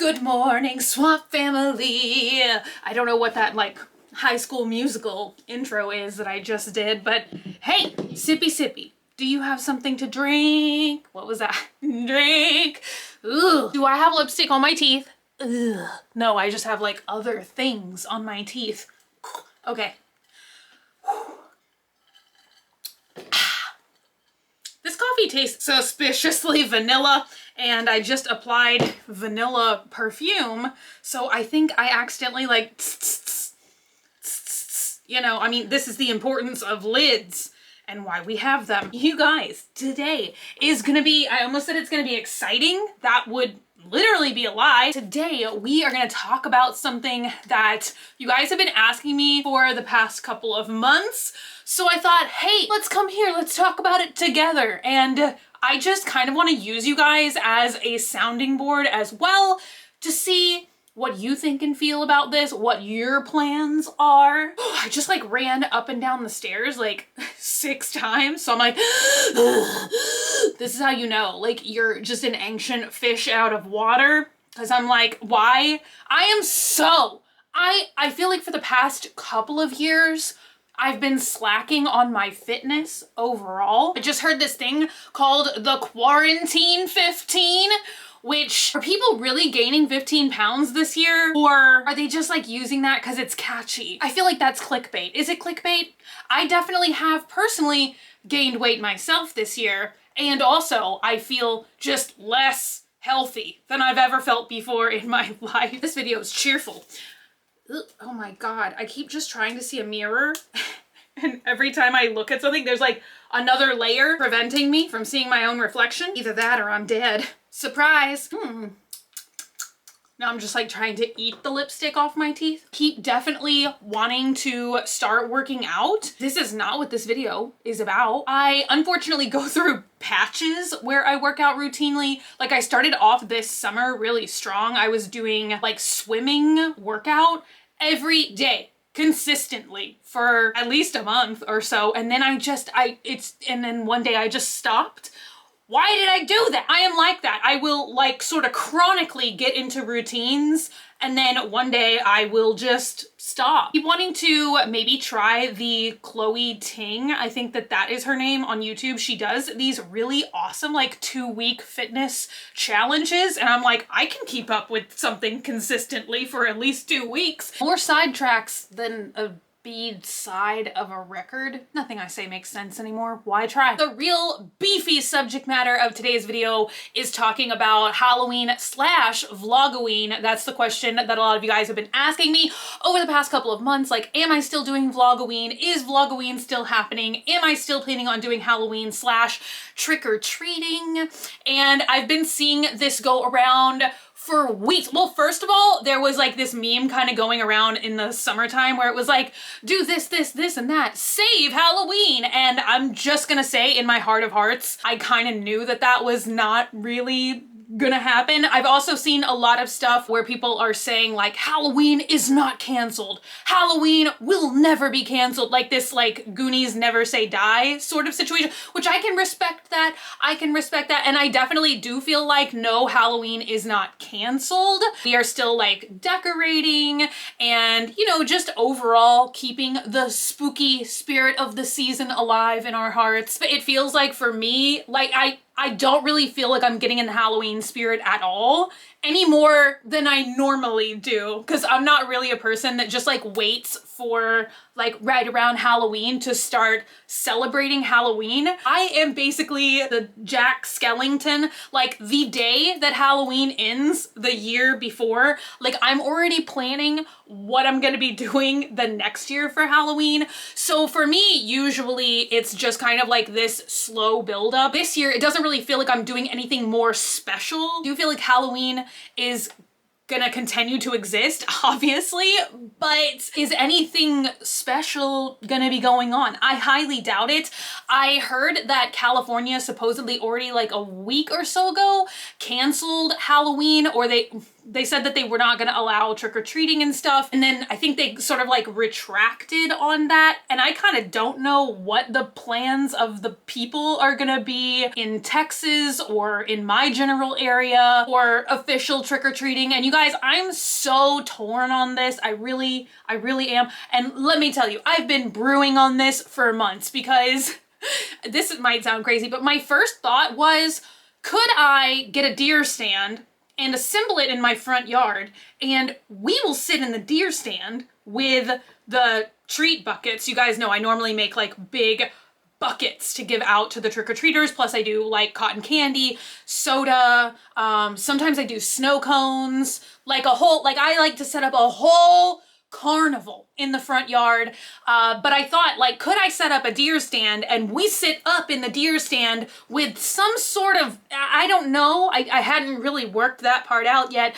Good morning, Swamp Family. I don't know what that like High School Musical intro is that I just did, but hey, sippy sippy. Do you have something to drink? What was that? Drink. Ugh. Do I have lipstick on my teeth? Ugh. No, I just have like other things on my teeth. Okay. This coffee tastes suspiciously vanilla, and I just applied vanilla perfume, so I think I accidentally like, you know, I mean, this is the importance of lids and why we have them. You guys, today is gonna be, I almost said it's gonna be exciting. That would literally be a lie. Today we are going to talk about something that you guys have been asking me for the past couple of months. So I thought, hey, let's come here, let's talk about it together. And I just kind of want to use you guys as a sounding board as well to see what you think and feel about this, what your plans are. I just like ran up and down the stairs like 6 times. So I'm like, this is how you know, like you're just an ancient fish out of water. Cause I'm like, why? I feel like for the past couple of years, I've been slacking on my fitness overall. I just heard this thing called the Quarantine 15, which are people really gaining 15 pounds this year? Or are they just like using that because it's catchy? I feel like that's clickbait. Is it clickbait? I definitely have personally gained weight myself this year. And also I feel just less healthy than I've ever felt before in my life. This video is cheerful. Ugh, oh my God, I keep just trying to see a mirror. And every time I look at something, there's like another layer preventing me from seeing my own reflection. Either that or I'm dead. Surprise. Now I'm just like trying to eat the lipstick off my teeth. Keep definitely wanting to start working out. This is not what this video is about. I unfortunately go through patches where I work out routinely. Like I started off this summer really strong. I was doing like swimming workout every day consistently for at least a month or so. And then and then one day I just stopped. Why did I do that? I am like that. I will like sort of chronically get into routines and then one day I will just stop. Keep wanting to maybe try the Chloe Ting. I think that is her name on YouTube. She does these really awesome like 2-week fitness challenges. And I'm like, I can keep up with something consistently for at least 2 weeks. More sidetracks than a bead side of a record. Nothing I say makes sense anymore. Why try? The real beefy subject matter of today's video is talking about Halloween / Vlogoween. That's the question that a lot of you guys have been asking me over the past couple of months. Like, am I still doing Vlogoween? Is Vlogoween still happening? Am I still planning on doing Halloween / trick-or-treating? And I've been seeing this go around for weeks. Well, first of all, there was like this meme kind of going around in the summertime where it was like, do this, this, and that, save Halloween. And I'm just gonna say in my heart of hearts, I kind of knew that was not really gonna happen. I've also seen a lot of stuff where people are saying like Halloween is not canceled. Halloween will never be canceled. Like this like Goonies never say die sort of situation, which I can respect that. I can respect that. And I definitely do feel like no, Halloween is not canceled. We are still like decorating and, you know, just overall keeping the spooky spirit of the season alive in our hearts. But it feels like for me, like I don't really feel like I'm getting in the Halloween spirit at all any more than I normally do, because I'm not really a person that just like waits for like right around Halloween to start celebrating Halloween. I am basically the Jack Skellington, like the day that Halloween ends the year before, like I'm already planning what I'm gonna be doing the next year for Halloween. So for me, usually it's just kind of like this slow buildup. This year, it doesn't really feel like I'm doing anything more special. I do feel like Halloween is gonna continue to exist, obviously, but is anything special gonna be going on? I highly doubt it. I heard that California supposedly already like a week or so ago canceled Halloween, or they they said that they were not going to allow trick-or-treating and stuff. And then I think they sort of like retracted on that. And I kind of don't know what the plans of the people are going to be in Texas or in my general area or official trick-or-treating. And you guys, I'm so torn on this. I really am. And let me tell you, I've been brewing on this for months because this might sound crazy, but my first thought was, could I get a deer stand and assemble it in my front yard, and we will sit in the deer stand with the treat buckets. You guys know I normally make like big buckets to give out to the trick-or-treaters, plus I do like cotton candy, soda, sometimes I do snow cones, like I like to set up a whole carnival in the front yard. But I thought, like, could I set up a deer stand and we sit up in the deer stand with some sort of, I don't know, I hadn't really worked that part out yet,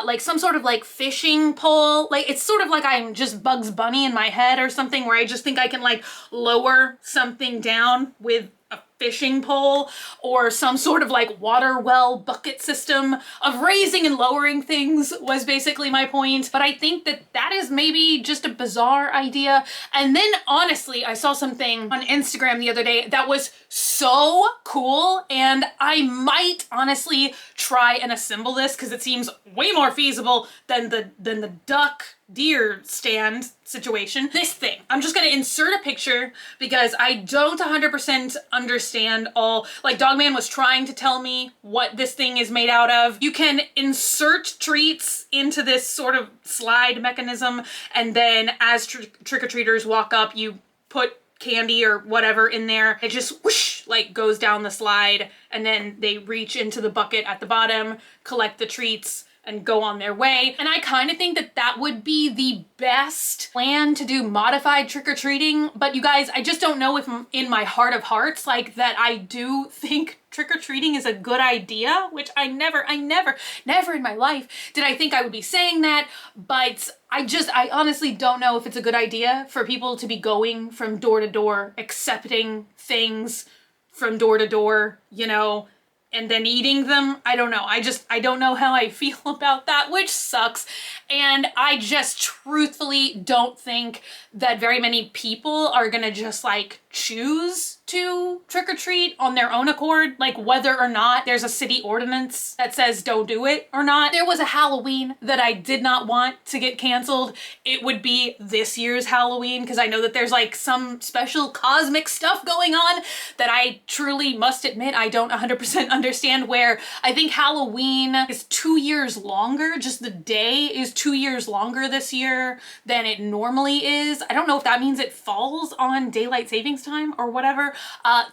like some sort of like fishing pole. Like, it's sort of like I'm just Bugs Bunny in my head or something, where I just think I can like lower something down with a fishing pole, or some sort of like water well bucket system of raising and lowering things was basically my point. But I think that that is maybe just a bizarre idea. And then honestly, I saw something on Instagram the other day that was so cool, and I might honestly try and assemble this because it seems way more feasible than the duck deer stand situation. This thing, I'm just gonna insert a picture because I don't 100% understand all, like Dogman was trying to tell me what this thing is made out of. You can insert treats into this sort of slide mechanism, and then as trick-or-treaters walk up, you put candy or whatever in there. It just whoosh, like goes down the slide, and then they reach into the bucket at the bottom, collect the treats, and go on their way. And I kind of think that that would be the best plan to do modified trick-or-treating. But you guys, I just don't know if in my heart of hearts, like, that I do think trick-or-treating is a good idea, which I never in my life did I think I would be saying that. But I honestly don't know if it's a good idea for people to be going from door to door, accepting things from door to door, you know, and then eating them. I don't know. I don't know how I feel about that, which sucks. And I just truthfully don't think that very many people are gonna just like choose to trick-or-treat on their own accord, like whether or not there's a city ordinance that says don't do it or not. There was a Halloween that I did not want to get canceled. It would be this year's Halloween, because I know that there's like some special cosmic stuff going on that I truly must admit I don't 100% understand, where I think Halloween is 2 years longer. Just the day is 2 years longer this year than it normally is. I don't know if that means it falls on daylight savings time or whatever.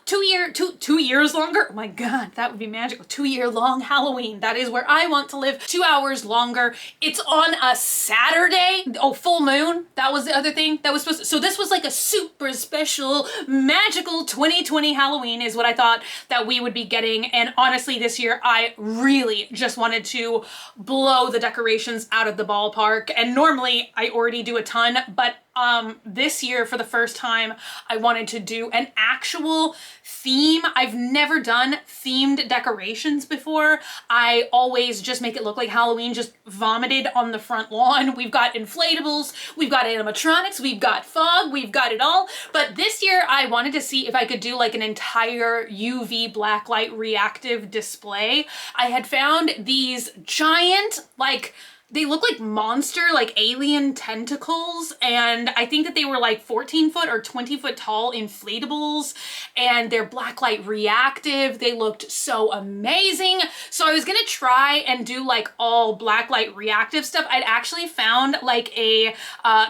2 years longer. Oh my God, that would be magical. 2 year long Halloween. That is where I want to live. 2 hours longer. It's on a Saturday. Oh, full moon. That was the other thing that was supposed to, so this was like a super special magical 2020 Halloween is what I thought that we would be getting. And honestly, this year I really just wanted to blow the decorations out of the ballpark. And normally I already do a ton, but this year for the first time I wanted to do an actual theme. I've never done themed decorations before. I always just make it look like Halloween just vomited on the front lawn. We've got inflatables, we've got animatronics, we've got fog, we've got it all. But this year I wanted to see if I could do like an entire UV blacklight reactive display. I had found these giant, like, they look like monster, like alien tentacles, and I think that they were like 14 foot or 20 foot tall inflatables, and they're blacklight reactive. They looked so amazing. So I was gonna try and do like all blacklight reactive stuff. I'd actually found like a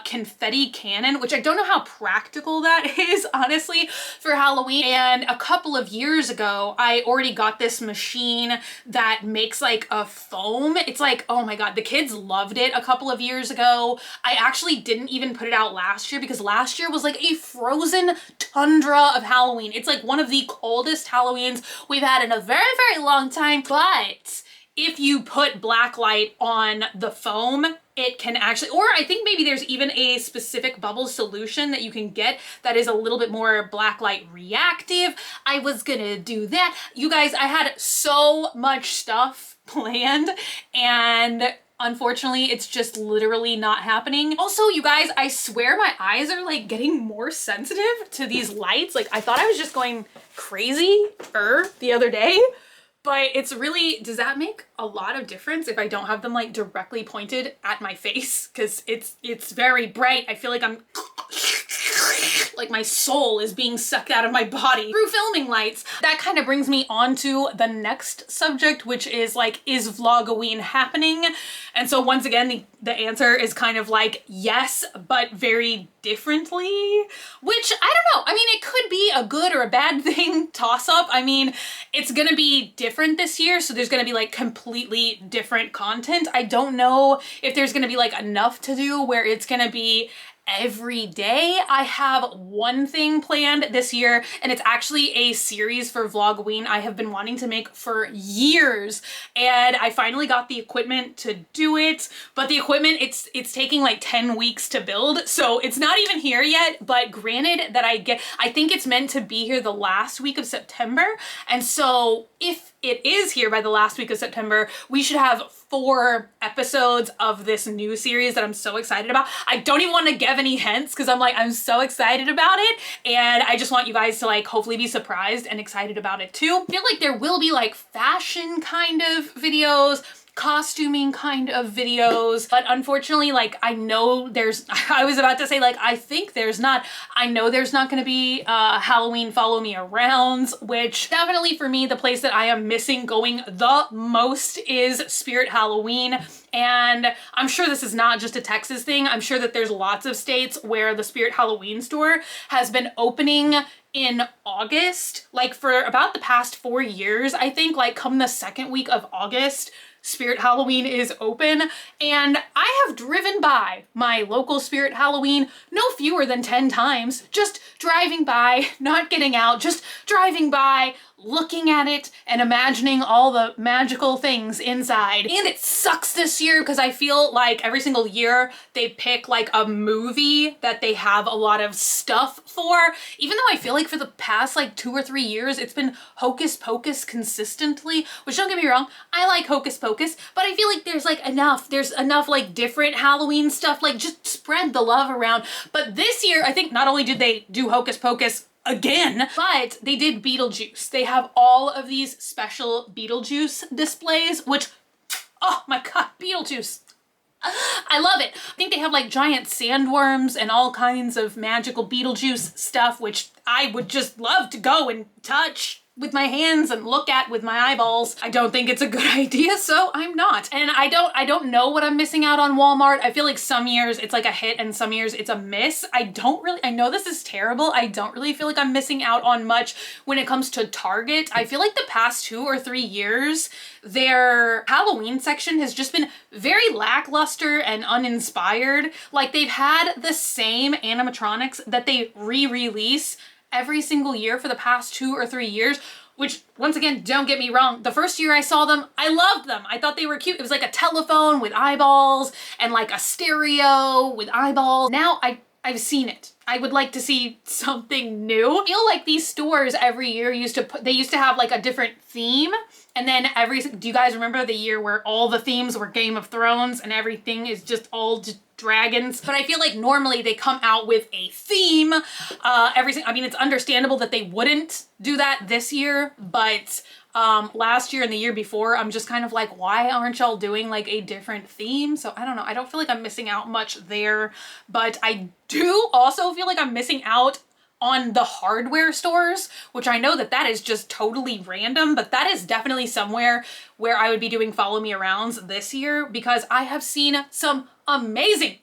confetti cannon, which I don't know how practical that is, honestly, for Halloween. And a couple of years ago, I already got this machine that makes like a foam. It's like, oh my God, the kids loved it a couple of years ago. I actually didn't even put it out last year because last year was like a frozen tundra of Halloween. It's like one of the coldest Halloweens we've had in a very, very long time. But if you put blacklight on the foam, it can actually, or I think maybe there's even a specific bubble solution that you can get that is a little bit more blacklight reactive. I was gonna do that. You guys, I had so much stuff planned, and unfortunately, it's just literally not happening. Also, you guys, I swear my eyes are like getting more sensitive to these lights. Like I thought I was just going crazy the other day, but it's really, does that make a lot of difference if I don't have them like directly pointed at my face? Cause it's very bright. I feel like I'm like my soul is being sucked out of my body through filming lights. That kind of brings me on to the next subject, which is like, is Vlogoween happening? And so once again, the answer is kind of like yes, but very differently, which I don't know. I mean, it could be a good or a bad thing, toss up. I mean, it's gonna be different this year, so there's gonna be like completely different content. I don't know if there's gonna be like enough to do where it's gonna be every day. I have one thing planned this year, and it's actually a series for Vlogoween I have been wanting to make for years, and I finally got the equipment to do it. But the equipment, it's taking like 10 weeks to build, so it's not even here yet. But granted that I think it's meant to be here the last week of September, and so if it is here by the last week of September, we should have 4 episodes of this new series that I'm so excited about. I don't even want to give any hints because I'm so excited about it, and I just want you guys to like hopefully be surprised and excited about it too. I feel like there will be like fashion kind of videos, costuming kind of videos, but unfortunately, like I know there's, I was about to say like I think there's not, I know there's not going to be Halloween follow me arounds, which definitely for me, the place that I am missing going the most is Spirit Halloween. And I'm sure this is not just a Texas thing. I'm sure that there's lots of states where the Spirit Halloween store has been opening in August, like for about the past 4 years. I think like come the second week of August, Spirit Halloween is open, and I have driven by my local Spirit Halloween no fewer than 10 times, just driving by, not getting out, just driving by, looking at it and imagining all the magical things inside. And it sucks this year because I feel like every single year they pick like a movie that they have a lot of stuff for, even though I feel like for the past like 2 or 3 years it's been Hocus Pocus consistently, which don't get me wrong, I like Hocus Pocus, but I feel like there's enough like different Halloween stuff, like just spread the love around. But this year I think not only did they do Hocus Pocus again, but they did Beetlejuice. They have all of these special Beetlejuice displays, which, oh my god, Beetlejuice. I love it. I think they have like giant sandworms and all kinds of magical Beetlejuice stuff, which I would just love to go and touch with my hands and look at with my eyeballs. I don't think it's a good idea, so I'm not. And I don't know what I'm missing out on Walmart. I feel like some years it's like a hit and some years it's a miss. I know this is terrible. I don't really feel like I'm missing out on much when it comes to Target. I feel like the past 2 or 3 years, their Halloween section has just been very lackluster and uninspired. Like they've had the same animatronics that they re-release every single year for the past 2 or 3 years, which once again, don't get me wrong, the first year I saw them, I loved them. I thought they were cute. It was like a telephone with eyeballs and like a stereo with eyeballs. Now I've seen it. I would like to see something new. I feel like these stores every year used to have like a different theme. And then do you guys remember the year where all the themes were Game of Thrones and everything is just all just dragons? But I feel like normally they come out with a theme. I mean, it's understandable that they wouldn't do that this year, but last year and the year before, I'm just kind of like, why aren't y'all doing like a different theme? So I don't know. I don't feel like I'm missing out much there, but I do also feel like I'm missing out on the hardware stores, which I know that is just totally random, but that is definitely somewhere where I would be doing follow me arounds this year, because I have seen some amazing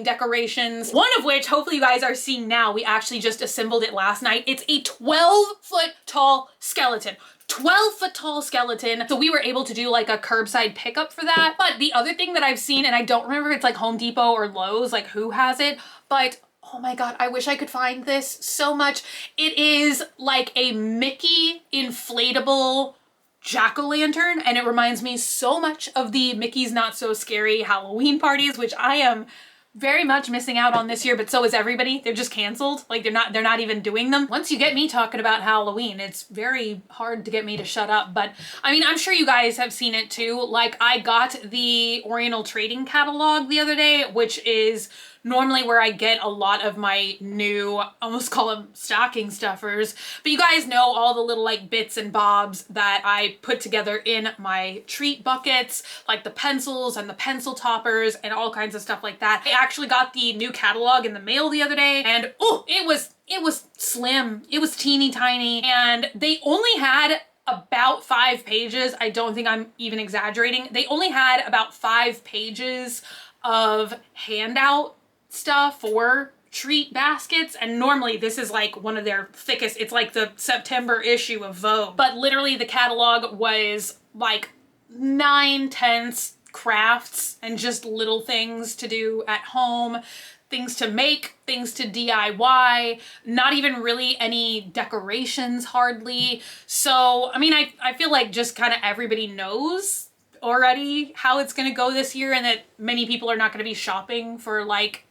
decorations, one of which hopefully you guys are seeing now. We actually just assembled it last night. It's a 12-foot tall skeleton. 12-foot tall skeleton. So we were able to do like a curbside pickup for that. But the other thing that I've seen, and I don't remember if it's like Home Depot or Lowe's, like who has it, but oh my god, I wish I could find this so much. It is like a Mickey inflatable jack-o'-lantern, and it reminds me so much of the Mickey's Not So Scary Halloween parties, which I am very much missing out on this year, but so is everybody. They're just canceled. Like they're not even doing them. Once you get me talking about Halloween, it's very hard to get me to shut up. But I mean, I'm sure you guys have seen it too. Like I got the Oriental Trading catalog the other day, which is normally where I get a lot of my new, I almost call them stocking stuffers, but you guys know all the little like bits and bobs that I put together in my treat buckets, like the pencils and the pencil toppers and all kinds of stuff like that. I actually got the new catalog in the mail the other day, and oh, it was slim. It was teeny tiny, and they only had about 5 pages. I don't think I'm even exaggerating. They only had about 5 pages of handout stuff for treat baskets, and normally this is like one of their thickest. It's like the September issue of Vogue, but literally the catalog was like 9/10 crafts and just little things to do at home, things to make, things to DIY, not even really any decorations hardly. So I mean, I feel like just kind of everybody knows already how it's gonna go this year, and that many people are not gonna be shopping for like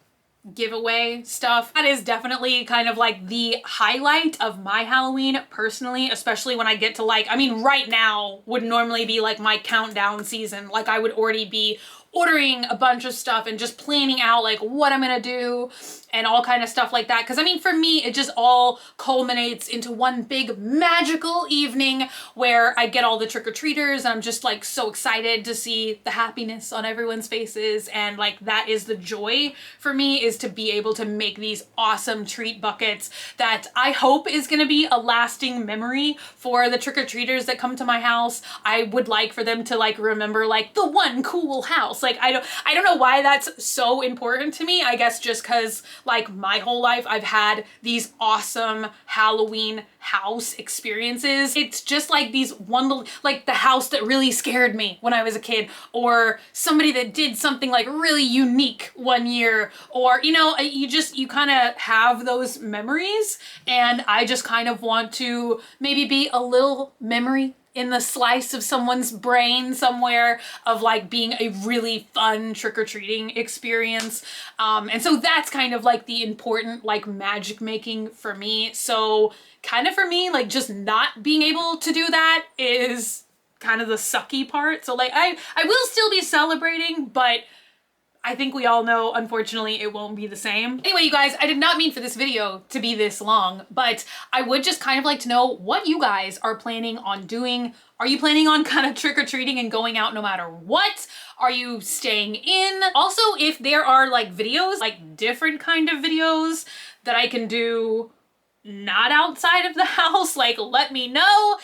giveaway stuff. That is definitely kind of like the highlight of my Halloween personally, especially when I get to like, I mean, right now would normally be like my countdown season. Like I would already be ordering a bunch of stuff and just planning out like what I'm gonna do and all kind of stuff like that. Because I mean, for me, it just all culminates into one big magical evening where I get all the trick-or-treaters and I'm just like so excited to see the happiness on everyone's faces. And like that is the joy for me, is to be able to make these awesome treat buckets that I hope is gonna be a lasting memory for the trick-or-treaters that come to my house. I would like for them to like remember like the one cool house. Like I don't know why that's so important to me. I guess just because like my whole life I've had these awesome Halloween house experiences. It's just like these one little, like the house that really scared me when I was a kid, or somebody that did something like really unique one year, or you know, you kind of have those memories, and I just kind of want to maybe be a little memory in the slice of someone's brain somewhere of like being a really fun trick-or-treating experience. And so that's kind of like the important like magic making for me. So kind of for me, like just not being able to do that is kind of the sucky part. So like I will still be celebrating, but I think we all know, unfortunately, it won't be the same. Anyway, you guys, I did not mean for this video to be this long, but I would just kind of like to know what you guys are planning on doing. Are you planning on kind of trick-or-treating and going out no matter what? Are you staying in? Also, if there are like videos, like different kind of videos that I can do not outside of the house, like let me know.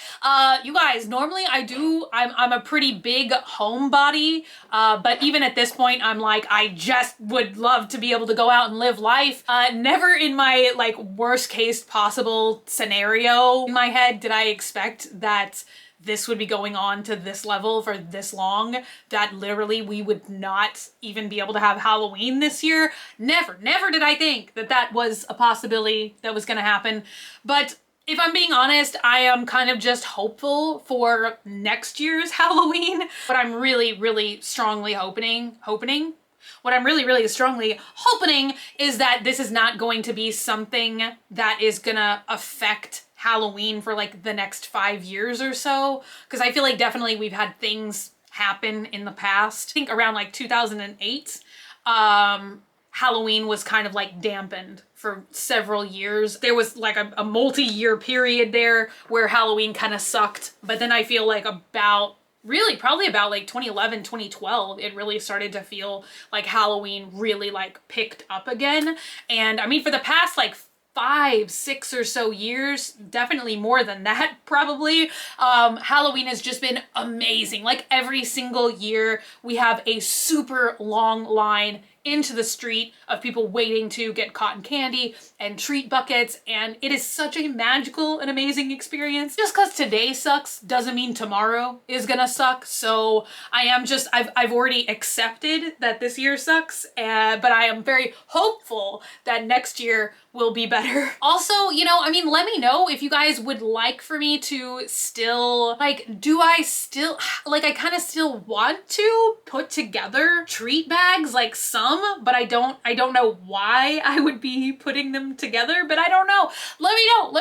You guys, normally I'm a pretty big homebody, but even at this point I'm like, I just would love to be able to go out and live life. Never in my like worst case possible scenario in my head did I expect that this would be going on to this level for this long, that literally we would not even be able to have Halloween this year. Never did I think that that was a possibility that was gonna happen. But if I'm being honest, I am kind of just hopeful for next year's Halloween. But I'm really strongly hoping is that this is not going to be something that is gonna affect Halloween for like the next 5 years or so, because I feel like definitely we've had things happen in the past. I think around like 2008, Halloween was kind of like dampened for several years. There was like a multi-year period there where Halloween kind of sucked, but then I feel like probably about like 2011, 2012, it really started to feel like Halloween really like picked up again. And I mean, for the past like 5, 6 or so years, definitely more than that probably, Halloween has just been amazing. Like every single year we have a super long line into the street of people waiting to get cotton candy and treat buckets, and it is such a magical and amazing experience. Just because today sucks doesn't mean tomorrow is gonna suck. So I've already accepted that this year sucks, but I am very hopeful that next year will be better. Also, you know, I mean, let me know if you guys would like for me to still, like, I kind of still want to put together treat bags, like some some, but I don't know why I would be putting them together, but I don't know. Let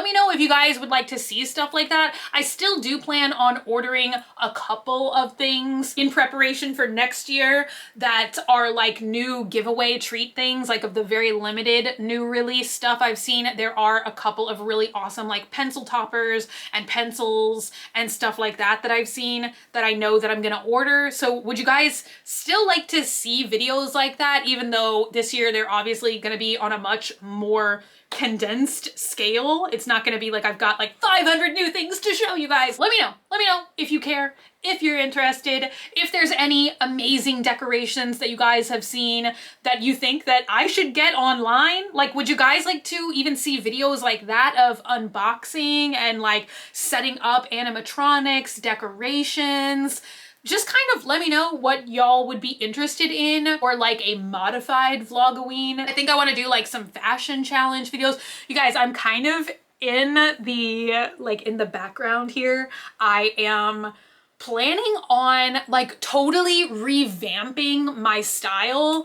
me know if you guys would like to see stuff like that. I still do plan on ordering a couple of things in preparation for next year that are like new giveaway treat things, like of the very limited new release stuff I've seen. There are a couple of really awesome like pencil toppers and pencils and stuff like that that I've seen that I know that I'm gonna order. So would you guys still like to see videos like that, even though this year they're obviously gonna be on a much more condensed scale? It's not gonna be like I've got like 500 new things to show you guys. Let me know if you care, if you're interested, if there's any amazing decorations that you guys have seen that you think that I should get online. Like, would you guys like to even see videos like that of unboxing and like setting up animatronics, decorations? Just kind of let me know what y'all would be interested in, or like a modified Vlogoween. I think I want to do like some fashion challenge videos. You guys, I'm kind of in the background here. I am planning on like totally revamping my style,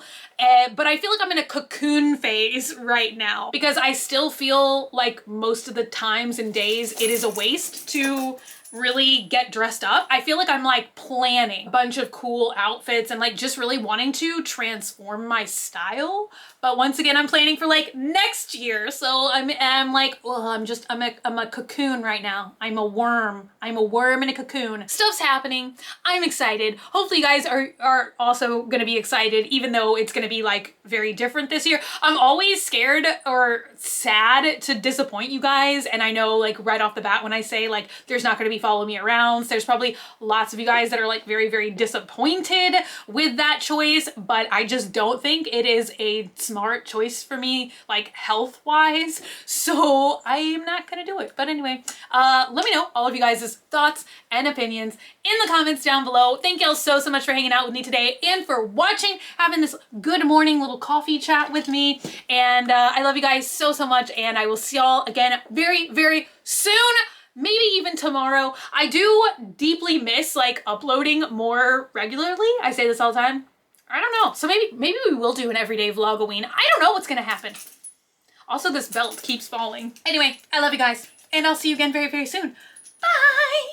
but I feel like I'm in a cocoon phase right now because I still feel like most of the times and days it is a waste to really get dressed up. I feel like I'm like planning a bunch of cool outfits and like just really wanting to transform my style. But once again, I'm planning for like next year. So I'm like, well, I'm a cocoon right now. I'm a worm. I'm a worm in a cocoon. Stuff's happening. I'm excited. Hopefully you guys are also gonna be excited, even though it's gonna be like very different this year. I'm always scared or sad to disappoint you guys. And I know like right off the bat when I say like there's not gonna be follow me around, there's probably lots of you guys that are like very, very disappointed with that choice, but I just don't think it is a smart choice for me, like health wise. So I am not gonna do it. But anyway, let me know all of you guys' thoughts and opinions in the comments down below. Thank y'all so much for hanging out with me today and for watching, having this good morning little coffee chat with me. And I love you guys so much, and I will see y'all again very, very soon. Maybe even tomorrow. I do deeply miss like uploading more regularly. I say this all the time. I don't know. So maybe we will do an everyday Vlogoween. I don't know what's gonna happen. Also, this belt keeps falling. Anyway, I love you guys, and I'll see you again very, very soon. Bye!